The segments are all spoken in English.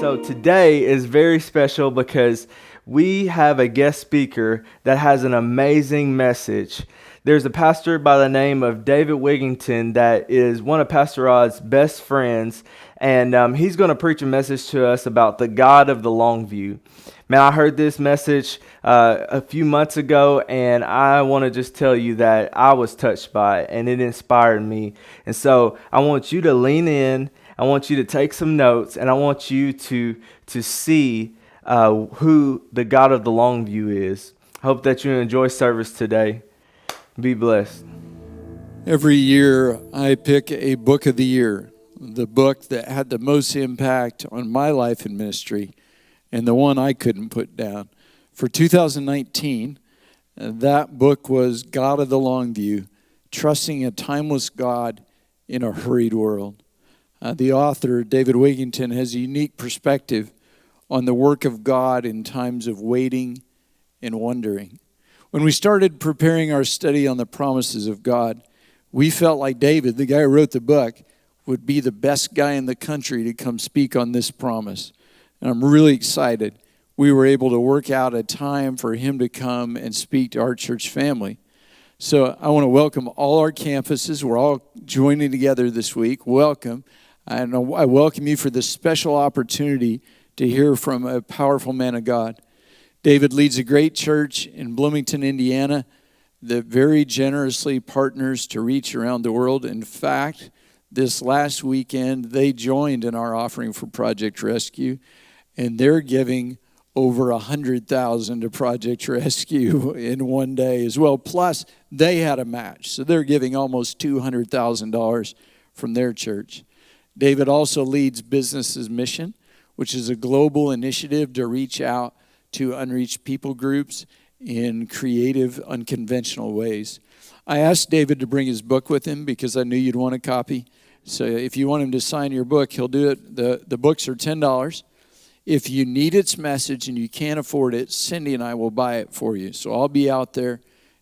So today is very special because we have a guest speaker that has an amazing message. There's a pastor by the name of David Wigington that is one of Pastor Rod's best friends, and he's going to preach a message to us about the God of the Longview. Man, I heard this message a few months ago, and I want to just tell you that I was touched by it, and it inspired me. And so I want you to lean in. I want you to take some notes, and I want you to see who the God of the Longview is. Hope that you enjoy service today. Be blessed. Every year, I pick a book of the year, the book that had the most impact on my life and ministry, and the one I couldn't put down. For 2019, that book was God of the Longview, Trusting a Timeless God in a Hurried World. The author, David Wigington, has a unique perspective on the work of God in times of waiting and wondering. When we started preparing our study on the promises of God, we felt like David, the guy who wrote the book, would be the best guy in the country to come speak on this promise. And I'm really excited we were able to work out a time for him to come and speak to our church family. So I want to welcome all our campuses. We're all joining together this week. Welcome. And I welcome you for this special opportunity to hear from a powerful man of God. David leads a great church in Bloomington, Indiana, that very generously partners to reach around the world. In fact, this last weekend, they joined in our offering for Project Rescue, and they're giving over $100,000 to Project Rescue in one day as well. Plus, they had a match, so they're giving almost $200,000 from their church. David also leads Business's Mission, which is a global initiative to reach out to unreached people groups in creative, unconventional ways. I asked David to bring his book with him because I knew you'd want a copy. So if you want him to sign your book, he'll do it. The books are $10. If you need its message and you can't afford it, Cindy and I will buy it for you. So I'll be out there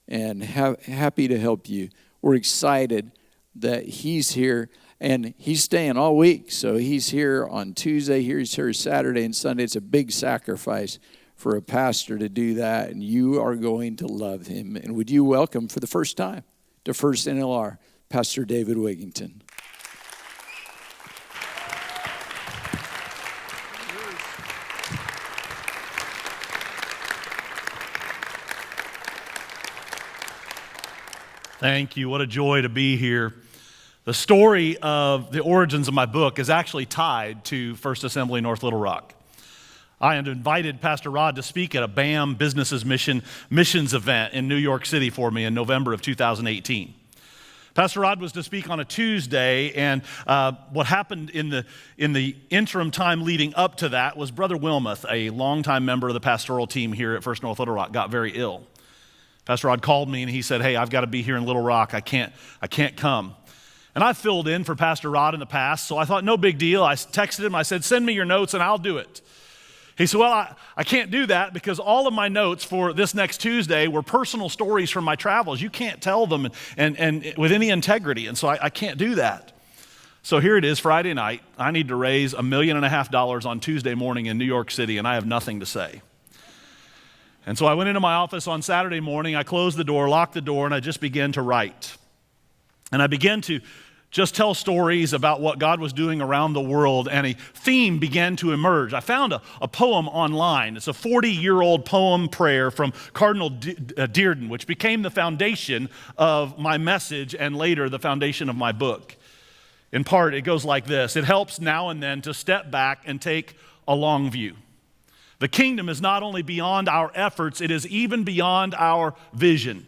and happy to help you. We're excited that he's here. And he's staying all week, so he's here on Tuesday, he's here Saturday and Sunday. It's a big sacrifice for a pastor to do that, and you are going to love him. And would you welcome for the first time to First NLR, Pastor David Wigington. Thank you. What a joy to be here. The story of the origins of my book is actually tied to First Assembly North Little Rock. I had invited Pastor Rod to speak at a BAM Businesses Missions event in New York City for me in November of 2018. Pastor Rod was to speak on a Tuesday, and what happened in the interim time leading up to that was Brother Wilmoth, a longtime member of the pastoral team here at First North Little Rock, got very ill. Pastor Rod called me and he said, "Hey, I've got to be here in Little Rock. I can't come." And I filled in for Pastor Rod in the past, so I thought, no big deal. I texted him, I said, "Send me your notes and I'll do it." He said, "Well, I can't do that because all of my notes for this next Tuesday were personal stories from my travels. You can't tell them and with any integrity, and so I can't do that." So here it is, Friday night. I need to raise $1.5 million on Tuesday morning in New York City, and I have nothing to say. And so I went into my office on Saturday morning, I closed the door, locked the door, and I just began to write. And I began to just tell stories about what God was doing around the world, and a theme began to emerge. I found a poem online. It's a 40-year-old poem prayer from Cardinal Dearden, which became the foundation of my message and later the foundation of my book. In part, it goes like this: "It helps now and then to step back and take a long view. The kingdom is not only beyond our efforts, it is even beyond our vision.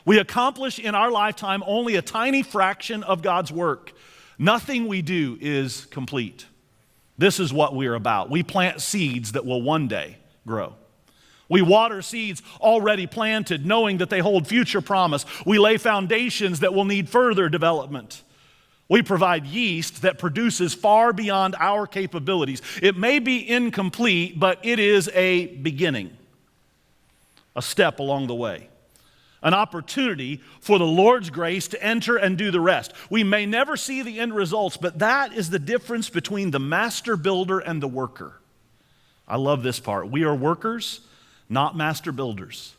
We accomplish in our lifetime only a tiny fraction of God's work. Nothing we do is complete. This is what we're about. We plant seeds that will one day grow. We water seeds already planted, knowing that they hold future promise. We lay foundations that will need further development. We provide yeast that produces far beyond our capabilities. It may be incomplete, but it is a beginning, a step along the way. an opportunity for the Lord's grace to enter and do the rest. We may never see the end results, but that is the difference between the master builder and the worker. I love this part. We are workers, not master builders.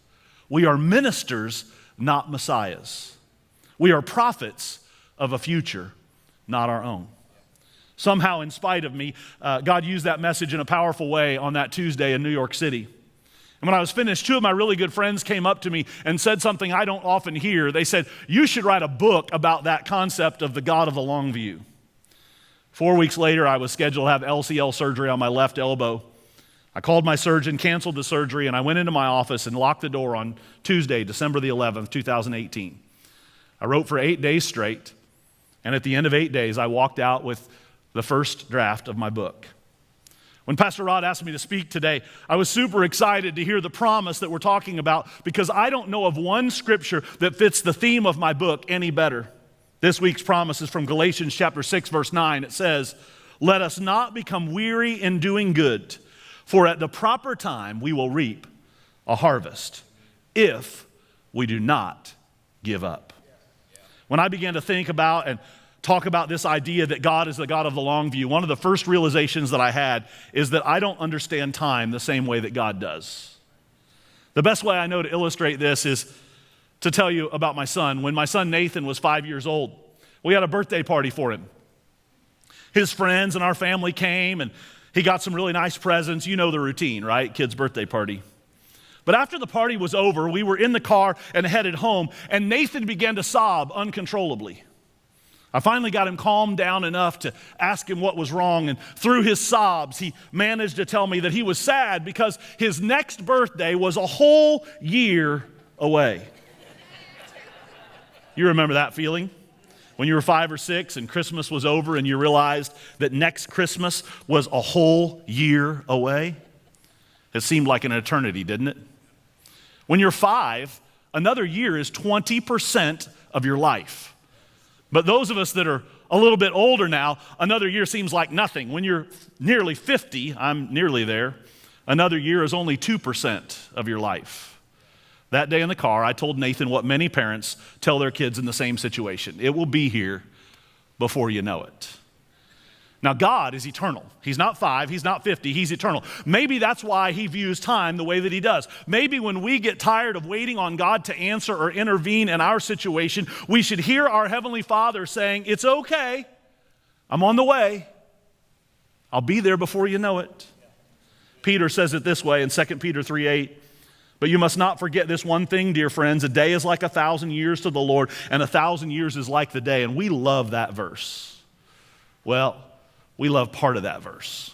We are ministers, not messiahs. We are prophets of a future, not our own. Somehow, in spite of me, God used that message in a powerful way on that Tuesday in New York City. And when I was finished, two of my really good friends came up to me and said something I don't often hear. They said, "You should write a book about that concept of the God of the Longview." 4 weeks later, I was scheduled to have LCL surgery on my left elbow. I called my surgeon, canceled the surgery, and I went into my office and locked the door on Tuesday, December the 11th, 2018. I wrote for 8 days straight, and at the end of 8 days, I walked out with the first draft of my book. When Pastor Rod asked me to speak today, I was super excited to hear the promise that we're talking about because I don't know of one scripture that fits the theme of my book any better. This week's promise is from Galatians chapter 6, verse 9. It says, "Let us not become weary in doing good, for at the proper time we will reap a harvest if we do not give up." When I began to think about and talk about this idea that God is the God of the long view, one of the first realizations that I had is that I don't understand time the same way that God does. The best way I know to illustrate this is to tell you about my son. When my son Nathan was 5 years old, we had a birthday party for him. His friends and our family came, and he got some really nice presents. You know the routine, right? Kid's birthday party. But after the party was over, we were in the car and headed home, and Nathan began to sob uncontrollably. I finally got him calmed down enough to ask him what was wrong, and through his sobs, he managed to tell me that he was sad because his next birthday was a whole year away. You remember that feeling? When you were 5 or 6 and Christmas was over and you realized that next Christmas was a whole year away? It seemed like an eternity, didn't it? When you're 5, another year is 20% of your life. But those of us that are a little bit older now, another year seems like nothing. When you're nearly 50, I'm nearly there, another year is only 2% of your life. That day in the car, I told Nathan what many parents tell their kids in the same situation. It will be here before you know it. Now, God is eternal. He's not 5, he's not 50, he's eternal. Maybe that's why he views time the way that he does. Maybe when we get tired of waiting on God to answer or intervene in our situation, we should hear our Heavenly Father saying, "It's okay, I'm on the way. I'll be there before you know it." Peter says it this way in 2 Peter 3:8. "But you must not forget this one thing, dear friends. A day is like 1,000 years to the Lord, and 1,000 years is like the day." And we love that verse. Well, we love part of that verse.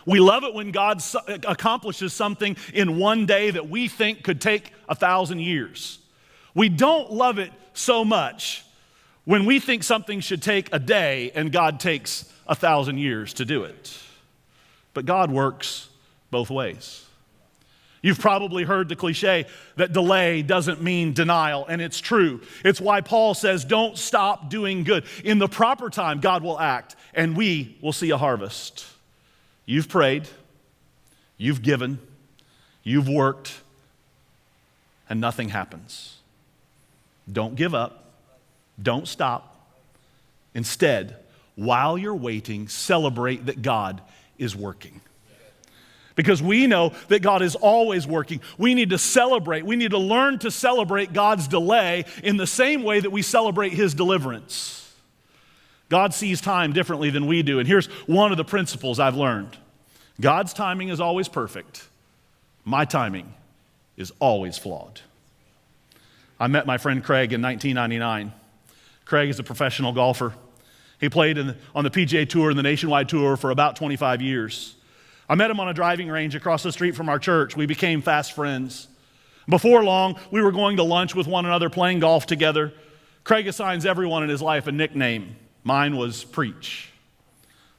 We love it when God accomplishes something in one day that we think could take 1,000 years. We don't love it so much when we think something should take a day and God takes 1,000 years to do it. But God works both ways. You've probably heard the cliche that delay doesn't mean denial, and it's true. It's why Paul says, don't stop doing good. In the proper time, God will act, and we will see a harvest. You've prayed, you've given, you've worked, and nothing happens. Don't give up. Don't stop. Instead, while you're waiting, celebrate that God is working. Because we know that God is always working. We need to celebrate. We need to learn to celebrate God's delay in the same way that we celebrate his deliverance. God sees time differently than we do. And here's one of the principles I've learned. God's timing is always perfect. My timing is always flawed. I met my friend Craig in 1999. Craig is a professional golfer. He played on the PGA Tour and the Nationwide Tour for about 25 years. I met him on a driving range across the street from our church. We became fast friends. Before long, we were going to lunch with one another, playing golf together. Craig assigns everyone in his life a nickname. Mine was Preach.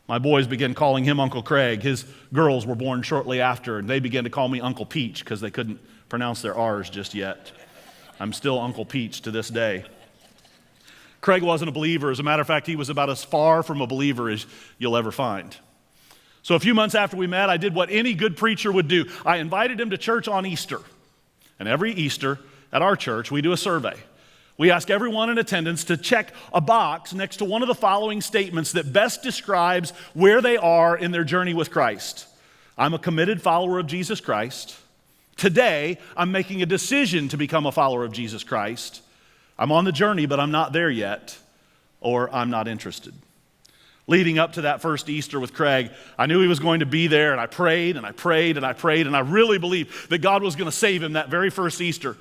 My boys began calling him Uncle Craig. His girls were born shortly after, and they began to call me Uncle Peach because they couldn't pronounce their R's just yet. I'm still Uncle Peach to this day. Craig wasn't a believer. As a matter of fact, he was about as far from a believer as you'll ever find. So a few months after we met, I did what any good preacher would do. I invited him to church on Easter. And every Easter, at our church, we do a survey. We ask everyone in attendance to check a box next to one of the following statements that best describes where they are in their journey with Christ. I'm a committed follower of Jesus Christ. Today, I'm making a decision to become a follower of Jesus Christ. I'm on the journey, but I'm not there yet, or I'm not interested. Leading up to that first Easter with Craig, I knew he was going to be there, and I prayed, and I prayed, and I prayed, and I really believed that God was going to save him that very first Easter.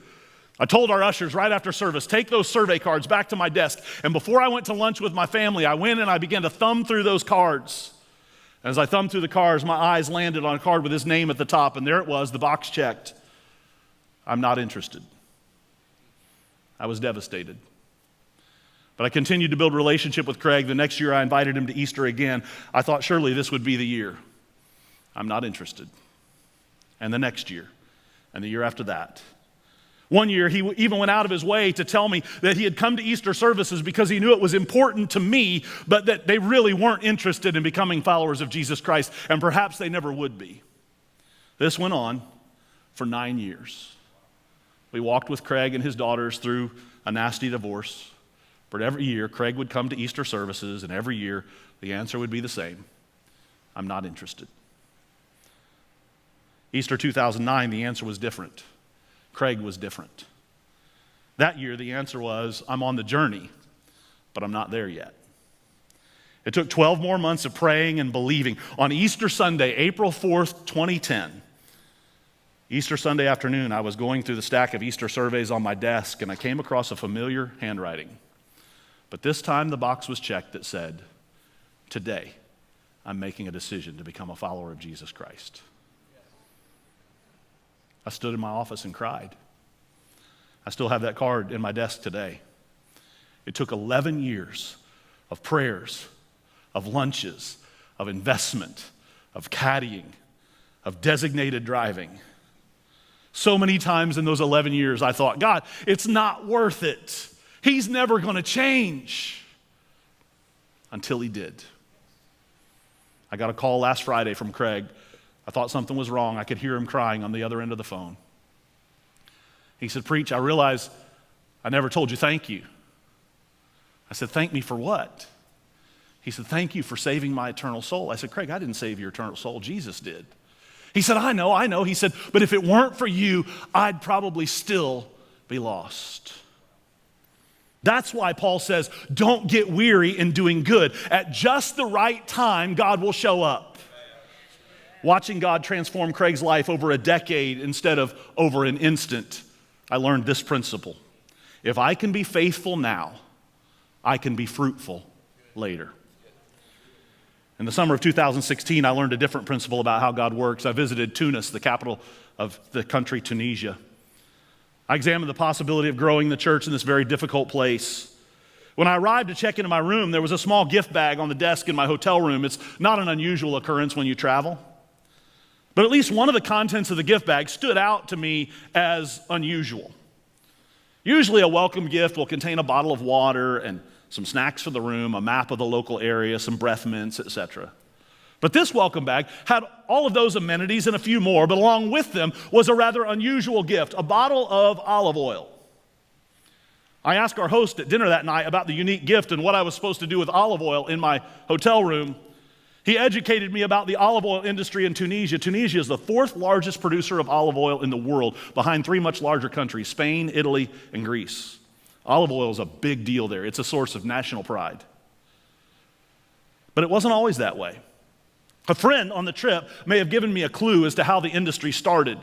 I told our ushers right after service, take those survey cards back to my desk. And before I went to lunch with my family, I went and I began to thumb through those cards. As I thumbed through the cards, my eyes landed on a card with his name at the top, and there it was, the box checked. I'm not interested. I was devastated. But I continued to build a relationship with Craig. The next year I invited him to Easter again. I thought surely this would be the year. I'm not interested. And the next year, and the year after that. One year, he even went out of his way to tell me that he had come to Easter services because he knew it was important to me, but that they really weren't interested in becoming followers of Jesus Christ, and perhaps they never would be. This went on for 9 years. We walked with Craig and his daughters through a nasty divorce, but every year, Craig would come to Easter services, and every year, the answer would be the same. I'm not interested. Easter 2009, the answer was different. Craig was different. That year, the answer was, I'm on the journey, but I'm not there yet. It took 12 more months of praying and believing. On Easter Sunday, April 4th, 2010, Easter Sunday afternoon, I was going through the stack of Easter surveys on my desk, and I came across a familiar handwriting. But this time, the box was checked that said, today, I'm making a decision to become a follower of Jesus Christ. I stood in my office and cried. I still have that card in my desk today. It took 11 years of prayers, of lunches, of investment, of caddying, of designated driving. So many times in those 11 years, I thought, God, it's not worth it. He's never going to change. Until he did. I got a call last Friday from Craig. I thought something was wrong. I could hear him crying on the other end of the phone. He said, Preach, I realize I never told you thank you. I said, thank me for what? He said, thank you for saving my eternal soul. I said, Craig, I didn't save your eternal soul. Jesus did. He said, I know. He said, but if it weren't for you, I'd probably still be lost. That's why Paul says, don't get weary in doing good. At just the right time, God will show up. Watching God transform Craig's life over a decade instead of over an instant, I learned this principle. If I can be faithful now, I can be fruitful later. In the summer of 2016, I learned a different principle about how God works. I visited Tunis, the capital of the country, Tunisia. I examined the possibility of growing the church in this very difficult place. When I arrived to check into my room, there was a small gift bag on the desk in my hotel room. It's not an unusual occurrence when you travel. But at least one of the contents of the gift bag stood out to me as unusual. Usually a welcome gift will contain a bottle of water and some snacks for the room, a map of the local area, some breath mints, etc. But this welcome bag had all of those amenities and a few more, but along with them was a rather unusual gift, a bottle of olive oil. I asked our host at dinner that night about the unique gift and what I was supposed to do with olive oil in my hotel room. He educated me about the olive oil industry in Tunisia. Tunisia is the fourth largest producer of olive oil in the world, behind three much larger countries, Spain, Italy, and Greece. Olive oil is a big deal there. It's a source of national pride. But it wasn't always that way. A friend on the trip may have given me a clue as to how the industry started.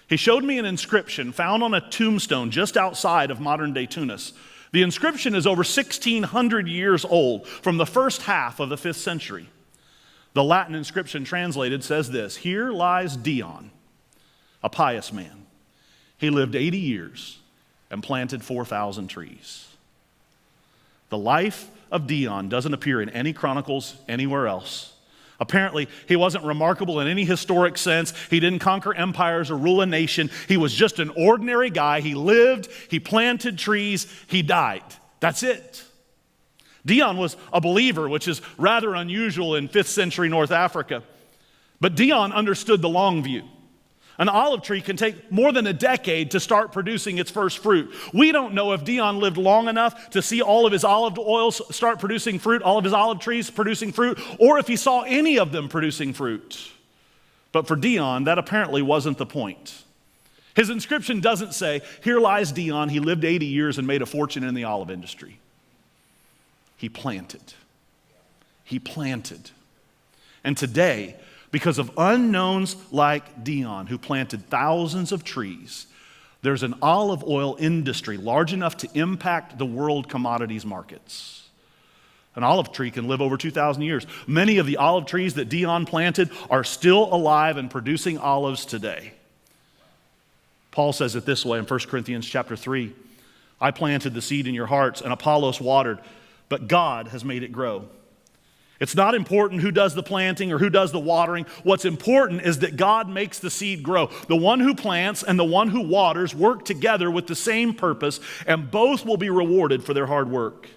He showed me an inscription found on a tombstone just outside of modern-day Tunis. The inscription is over 1,600 years old, from the first half of the 5th century. The Latin inscription translated says this: Here lies Dion, a pious man. He lived 80 years and planted 4,000 trees. The life of Dion doesn't appear in any chronicles anywhere else. Apparently, he wasn't remarkable in any historic sense. He didn't conquer empires or rule a nation. He was just an ordinary guy. He lived, he planted trees, he died. That's it. Dion was a believer, which is rather unusual in 5th century North Africa. But Dion understood the Longview. An olive tree can take more than a decade to start producing its first fruit. We don't know if Dion lived long enough to see all of his olive oils start producing fruit, all of his olive trees producing fruit, or if he saw any of them producing fruit. But for Dion, that apparently wasn't the point. His inscription doesn't say, "Here lies Dion, he lived 80 years and made a fortune in the olive industry." He planted. He planted. And today, because of unknowns like Dion, who planted thousands of trees, there's an olive oil industry large enough to impact the world commodities markets. An olive tree can live over 2,000 years. Many of the olive trees that Dion planted are still alive and producing olives today. Paul says it this way in 1 Corinthians chapter 3. "I planted the seed in your hearts, and Apollos watered, but God has made it grow." It's not important who does the planting or who does the watering. What's important is that God makes the seed grow. The one who plants and the one who waters work together with the same purpose, and both will be rewarded for their hard work.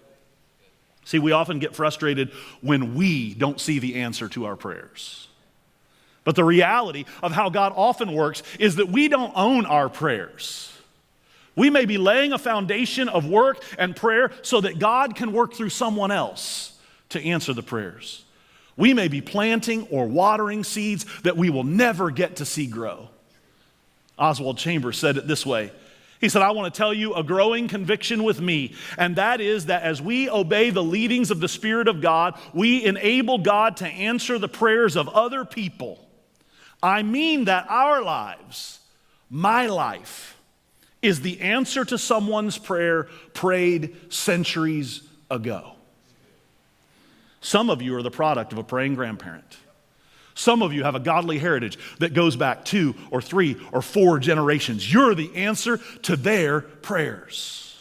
See, we often get frustrated when we don't see the answer to our prayers. But the reality of how God often works is that we don't own our prayers. We may be laying a foundation of work and prayer so that God can work through someone else to answer the prayers. We may be planting or watering seeds that we will never get to see grow. Oswald Chambers said it this way. He said, "I want to tell you a growing conviction with me, and that is that as we obey the leadings of the Spirit of God, we enable God to answer the prayers of other people. I mean that our lives, my life, is the answer to someone's prayer prayed centuries ago." Some of you are the product of a praying grandparent. Some of you have a godly heritage that goes back 2 or 3 or 4 generations. You're the answer to their prayers.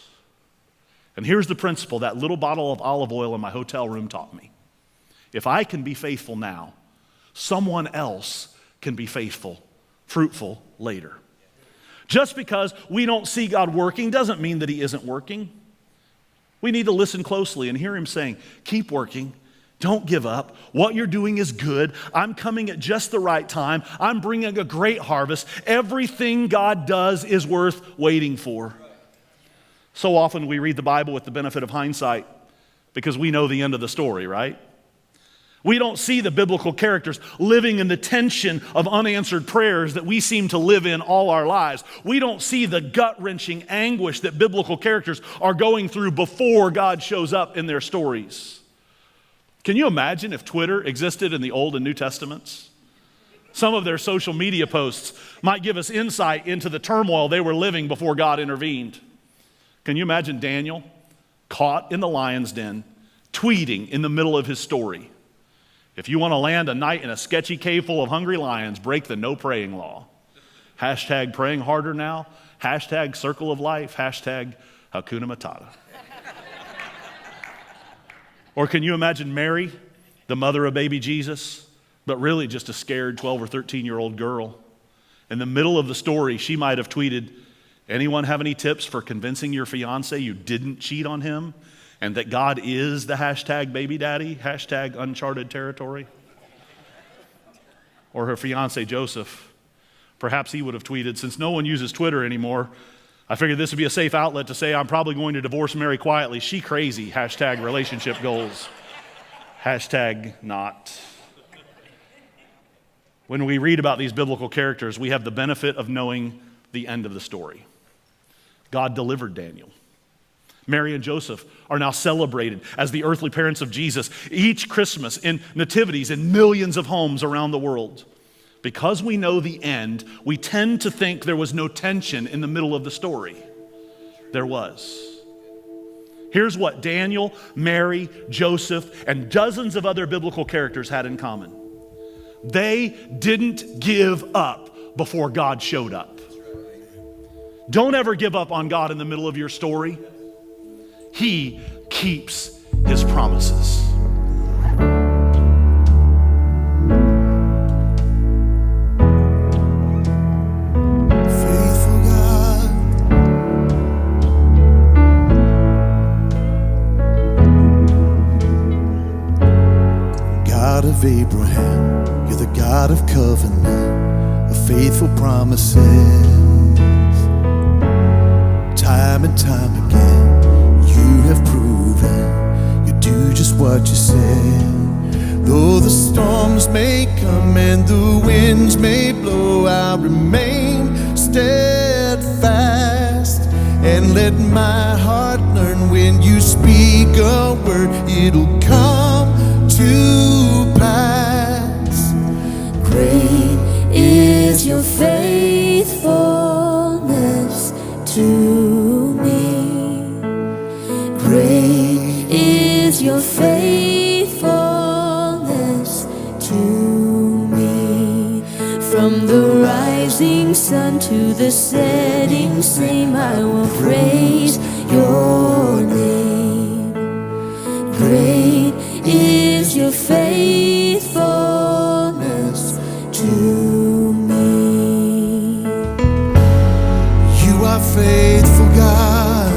And here's the principle that little bottle of olive oil in my hotel room taught me. If I can be faithful now, someone else can be faithful, fruitful later. Just because we don't see God working doesn't mean that He isn't working. We need to listen closely and hear Him saying, "Keep working. Don't give up. What you're doing is good. I'm coming at just the right time. I'm bringing a great harvest. Everything God does is worth waiting for." So often we read the Bible with the benefit of hindsight because we know the end of the story, right? We don't see the biblical characters living in the tension of unanswered prayers that we seem to live in all our lives. We don't see the gut-wrenching anguish that biblical characters are going through before God shows up in their stories. Can you imagine if Twitter existed in the Old and New Testaments? Some of their social media posts might give us insight into the turmoil they were living before God intervened. Can you imagine Daniel caught in the lion's den, tweeting in the middle of his story? "If you want to land a night in a sketchy cave full of hungry lions, break the no praying law. Hashtag praying harder now. Hashtag circle of life. Hashtag Hakuna Matata." Or can you imagine Mary, the mother of baby Jesus, but really just a scared 12 or 13-year-old girl? In the middle of the story, she might have tweeted, "Anyone have any tips for convincing your fiance you didn't cheat on him and that God is the hashtag baby daddy, hashtag uncharted territory?" Or her fiance Joseph, perhaps he would have tweeted, "Since no one uses Twitter anymore, I figured this would be a safe outlet to say I'm probably going to divorce Mary quietly. She crazy, hashtag relationship goals, hashtag not." When we read about these biblical characters, we have the benefit of knowing the end of the story. God delivered Daniel. Mary and Joseph are now celebrated as the earthly parents of Jesus each Christmas in nativities in millions of homes around the world. Because we know the end, we tend to think there was no tension in the middle of the story. There was. Here's what Daniel, Mary, Joseph, and dozens of other biblical characters had in common. They didn't give up before God showed up. Don't ever give up on God in the middle of your story. He keeps His promises. God of Abraham, you're the God of covenant, a faithful promises. Time and time again, you have proven you do just what you said. Though the storms may come and the winds may blow, I'll remain steadfast and let my heart learn when you speak a word, it'll come to pass. Great is your faithfulness to me. Great is your faithfulness to me. From the rising sun to the setting same, I will praise your name. Great is your faithfulness to me. You are faithful, God.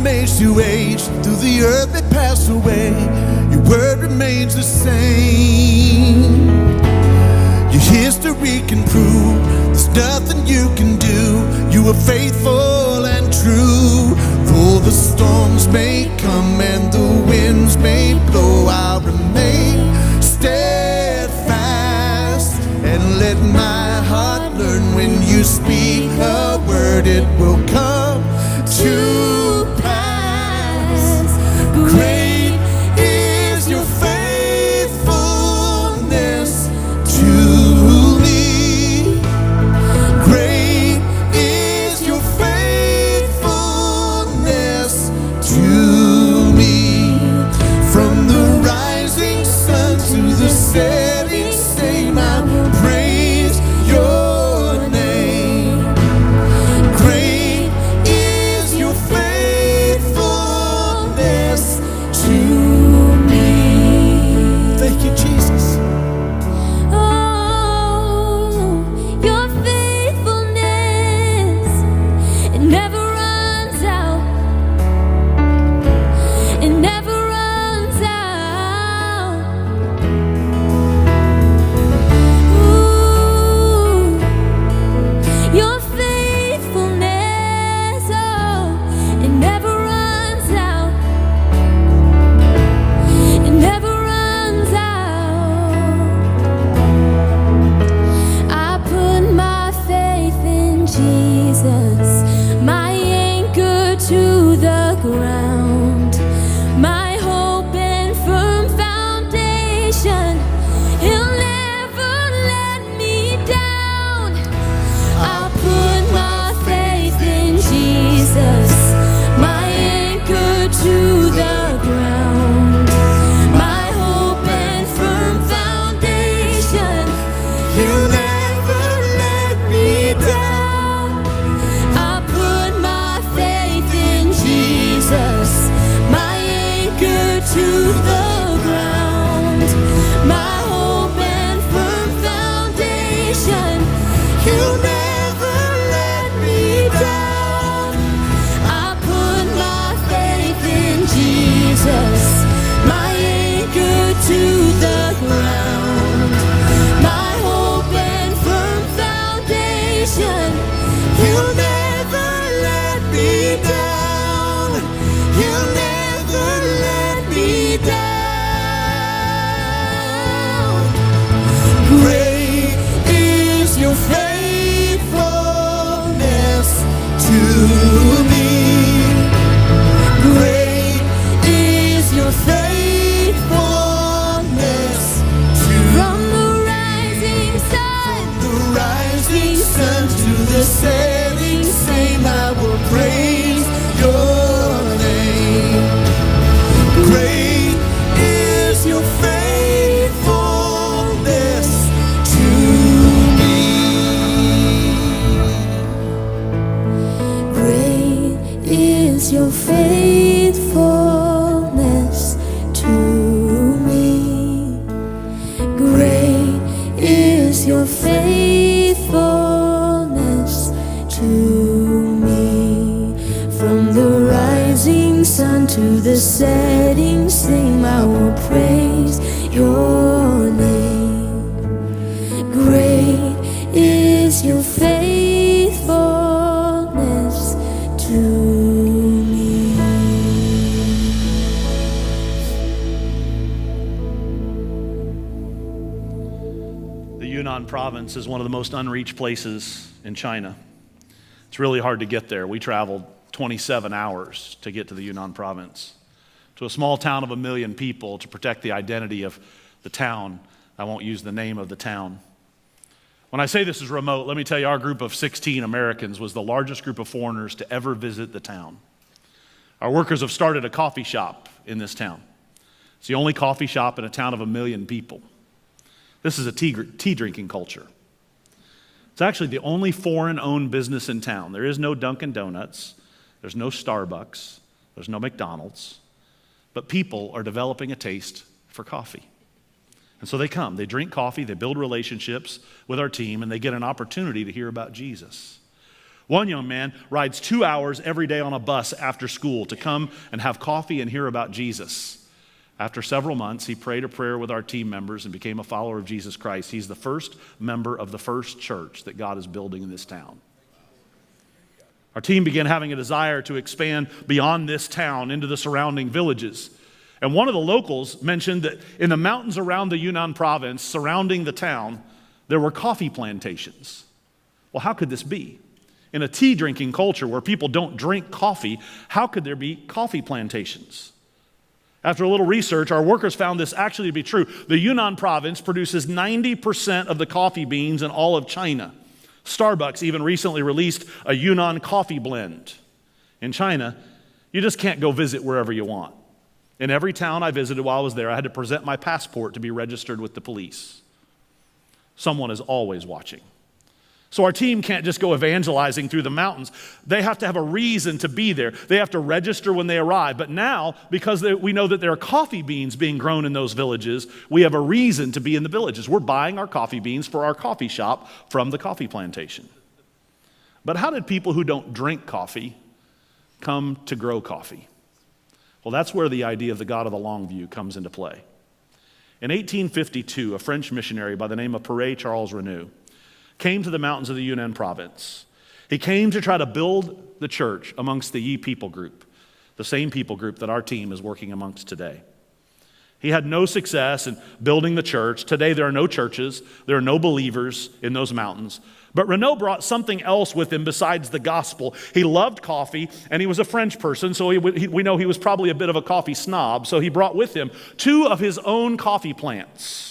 Age to age, through the earth they pass away, your word remains the same. Your history can prove there's nothing you can do. You are faithful and true. Though the storms may come and the winds may blow, I'll remain steadfast and let my heart learn when you speak a word, it will come to pass. Great is your faithfulness to me. Great is your faithfulness to me. From the rising sun to the setting same, I will praise your name. Great is your faithfulness to me. Thank you, Jesus. Oh, your faithfulness, it never runs out. It never runs out. Ooh, your faithfulness, oh, it never runs out. It never runs out. I put my faith in Jesus, my anchor to the ground, my hope and firm foundation. He'll never let me down. I put my faith in Jesus, my anchor to the ground, my hope and firm foundation. He'll never let me down. I put my faith in Jesus, my anchor to the ground, my hope and firm foundation. He'll never let me down. I put my faith in Jesus, my anchor to the ground, my hope and firm foundation. He'll never let me down. He'll never let me sing, I will praise your name. Great is your faithfulness to me. The Yunnan province is one of the most unreached places in China. It's really hard to get there. We traveled 27 hours to get to the Yunnan province, to a small town of 1 million people, to protect the identity of the town. I won't use the name of the town. When I say this is remote, let me tell you, our group of 16 Americans was the largest group of foreigners to ever visit the town. Our workers have started a coffee shop in this town. It's the only coffee shop in a town of 1 million people. This is a tea drinking culture. It's actually the only foreign-owned business in town. There is no Dunkin' Donuts. There's no Starbucks. There's no McDonald's. But people are developing a taste for coffee. And so they come, they drink coffee, they build relationships with our team, and they get an opportunity to hear about Jesus. One young man rides 2 hours every day on a bus after school to come and have coffee and hear about Jesus. After several months, he prayed a prayer with our team members and became a follower of Jesus Christ. He's the first member of the first church that God is building in this town. Our team began having a desire to expand beyond this town into the surrounding villages. And one of the locals mentioned that in the mountains around the Yunnan province, surrounding the town, there were coffee plantations. Well, how could this be? In a tea-drinking culture where people don't drink coffee, how could there be coffee plantations? After a little research, our workers found this actually to be true. The Yunnan province produces 90% of the coffee beans in all of China. Starbucks even recently released a Yunnan coffee blend. In China, you just can't go visit wherever you want. In every town I visited while I was there, I had to present my passport to be registered with the police. Someone is always watching. So our team can't just go evangelizing through the mountains. They have to have a reason to be there. They have to register when they arrive. But now, because we know that there are coffee beans being grown in those villages, we have a reason to be in the villages. We're buying our coffee beans for our coffee shop from the coffee plantation. But how did people who don't drink coffee come to grow coffee? Well, that's where the idea of the God of the Longview comes into play. In 1852, a French missionary by the name of Père Charles Renou came to the mountains of the Yunnan province. He came to try to build the church amongst the Yi people group, the same people group that our team is working amongst today. He had no success in building the church. Today there are no churches, there are no believers in those mountains. But Renaud brought something else with him besides the gospel. He loved coffee, and he was a French person, so we know he was probably a bit of a coffee snob. So he brought with him 2 of his own coffee plants.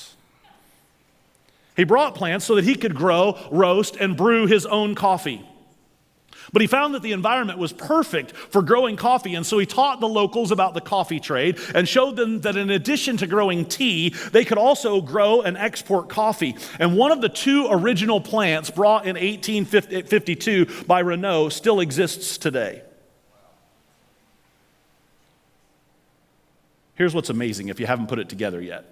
He brought plants so that he could grow, roast, and brew his own coffee. But he found that the environment was perfect for growing coffee, and so he taught the locals about the coffee trade and showed them that in addition to growing tea, they could also grow and export coffee. And one of the 2 original plants brought in 1852 by Renaud still exists today. Here's what's amazing if you haven't put it together yet.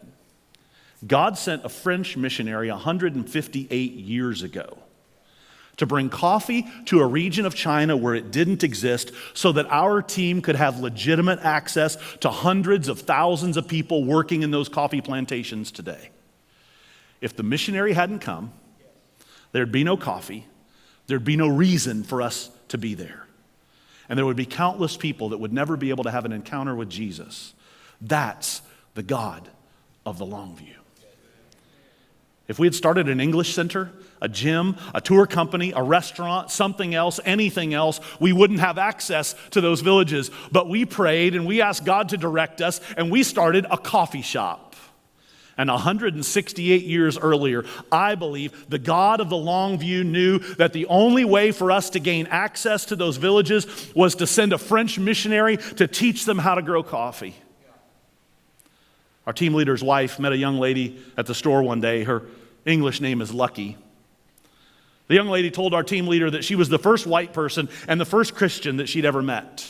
God sent a French missionary 158 years ago to bring coffee to a region of China where it didn't exist so that our team could have legitimate access to hundreds of thousands of people working in those coffee plantations today. If the missionary hadn't come, there'd be no coffee, there'd be no reason for us to be there. And there would be countless people that would never be able to have an encounter with Jesus. That's the God of the Longview. If we had started an English center, a gym, a tour company, a restaurant, something else, anything else, we wouldn't have access to those villages. But we prayed and we asked God to direct us, and we started a coffee shop. And 168 years earlier, I believe the God of the Longview knew that the only way for us to gain access to those villages was to send a French missionary to teach them how to grow coffee. Our team leader's wife met a young lady at the store one day. Her English name is Lucky. The young lady told our team leader that she was the first white person and the first Christian that she'd ever met.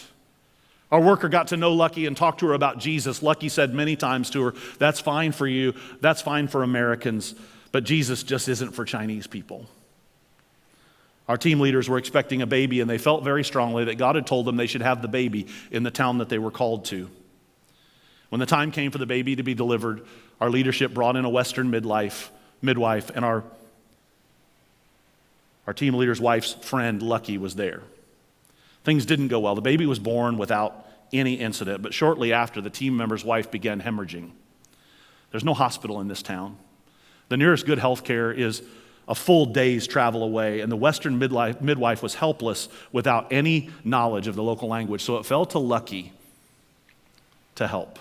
Our worker got to know Lucky and talked to her about Jesus. Lucky said many times to her, "That's fine for you, that's fine for Americans, but Jesus just isn't for Chinese people." Our team leaders were expecting a baby, and they felt very strongly that God had told them they should have the baby in the town that they were called to. When the time came for the baby to be delivered, our leadership brought in a Western midwife, and our team leader's wife's friend, Lucky, was there. Things didn't go well. The baby was born without any incident, but shortly after, the team member's wife began hemorrhaging. There's no hospital in this town. The nearest good health care is a full day's travel away, and the Western midwife was helpless without any knowledge of the local language, so it fell to Lucky to help.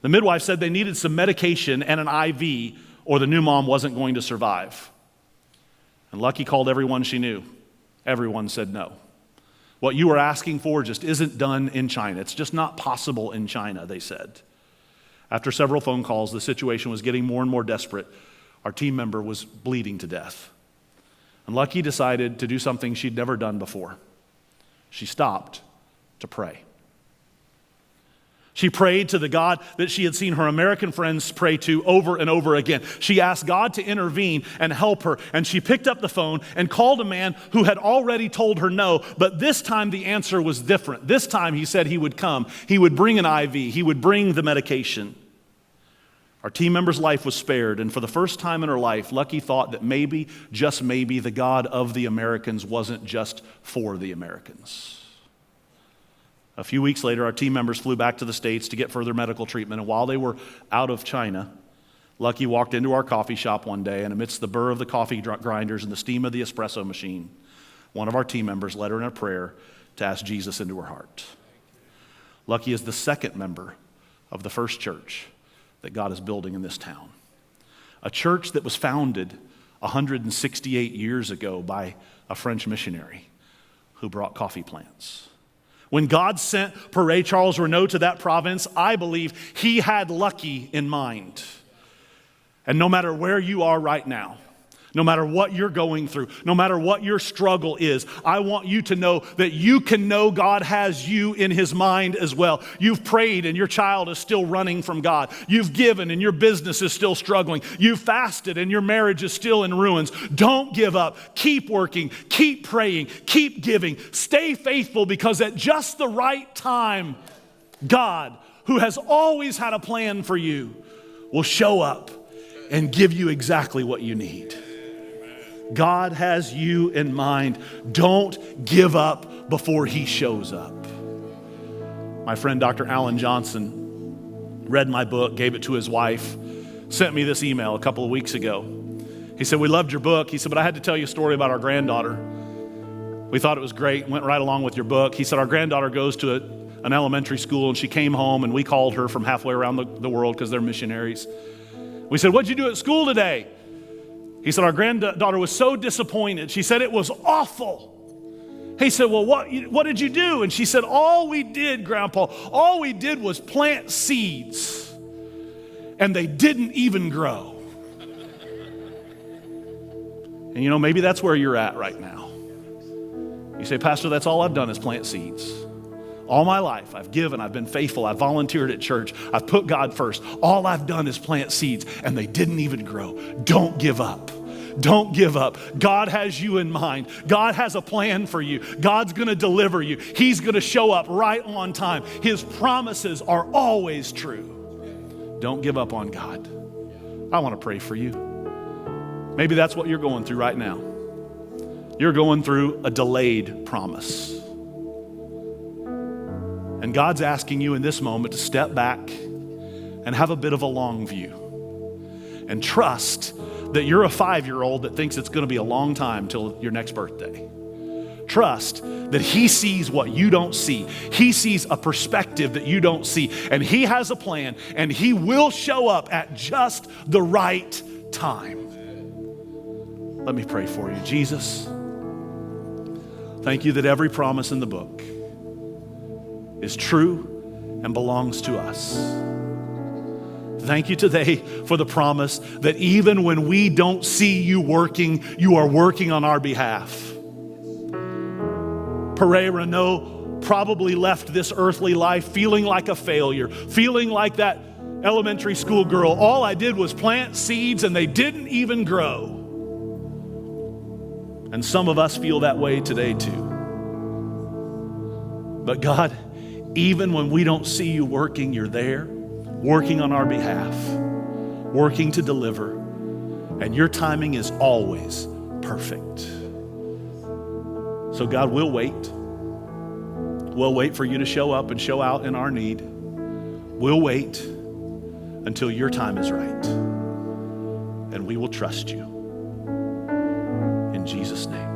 The midwife said they needed some medication and an IV, or the new mom wasn't going to survive. And Lucky called everyone she knew. Everyone said no. What you are asking for just isn't done in China. It's just not possible in China, they said. After several phone calls, the situation was getting more and more desperate. Our team member was bleeding to death. And Lucky decided to do something she'd never done before. She stopped to pray. She prayed to the God that she had seen her American friends pray to over and over again. She asked God to intervene and help her, and she picked up the phone and called a man who had already told her no, but this time the answer was different. This time he said he would come. He would bring an IV. He would bring the medication. Our team member's life was spared, and for the first time in her life, Lucky thought that maybe, just maybe, the God of the Americans wasn't just for the Americans. A few weeks later, our team members flew back to the States to get further medical treatment, and while they were out of China, Lucky walked into our coffee shop one day, and amidst the burr of the coffee grinders and the steam of the espresso machine, one of our team members led her in a prayer to ask Jesus into her heart. Lucky is the second member of the first church that God is building in this town. A church that was founded 168 years ago by a French missionary who brought coffee plants. When God sent Père Charles Renaud to that province, I believe he had Lucky in mind. And no matter where you are right now, no matter what you're going through, no matter what your struggle is, I want you to know that you can know God has you in his mind as well. You've prayed and your child is still running from God. You've given and your business is still struggling. You've fasted and your marriage is still in ruins. Don't give up. Keep working. Keep praying. Keep giving. Stay faithful, because at just the right time, God, who has always had a plan for you, will show up and give you exactly what you need. God has you in mind. Don't give up before he shows up. My friend Dr. Alan Johnson read my book, gave it to his wife, sent me this email a couple of weeks ago. He said, "We loved your book." He said, "But I had to tell you a story about our granddaughter. We thought it was great, went right along with your book." He said, "Our granddaughter goes to an elementary school, and she came home, and we called her from halfway around the world because they're missionaries. We said, 'What'd you do at school today?' He said, 'Our granddaughter was so disappointed. She said it was awful.' He said, 'Well, what did you do?' And she said, 'All we did, Grandpa, all we did was plant seeds, and they didn't even grow.'" And you know, maybe that's where you're at right now. You say, "Pastor, that's all I've done is plant seeds. All my life, I've given, I've been faithful, I've volunteered at church, I've put God first. All I've done is plant seeds, and they didn't even grow." Don't give up. Don't give up. God has you in mind. God has a plan for you. God's going to deliver you. He's going to show up right on time. His promises are always true. Don't give up on God. I want to pray for you. Maybe that's what you're going through right now. You're going through a delayed promise. And God's asking you in this moment to step back and have a bit of a long view and trust that you're a 5-year-old that thinks it's going to be a long time till your next birthday. Trust that he sees what you don't see. He sees a perspective that you don't see, and he has a plan, and he will show up at just the right time. Let me pray for you. Jesus, thank you that every promise in the book is true and belongs to us. Thank you today for the promise that even when we don't see you working, you are working on our behalf. Père Renaud probably left this earthly life feeling like a failure, feeling like that elementary school girl. All I did was plant seeds and they didn't even grow. And some of us feel that way today too. But God, even when we don't see you working, you're there. working on our behalf, working to deliver, and your timing is always perfect. So God, we'll wait. We'll wait for you to show up and show out in our need. We'll wait until your time is right. And we will trust you. In Jesus' name.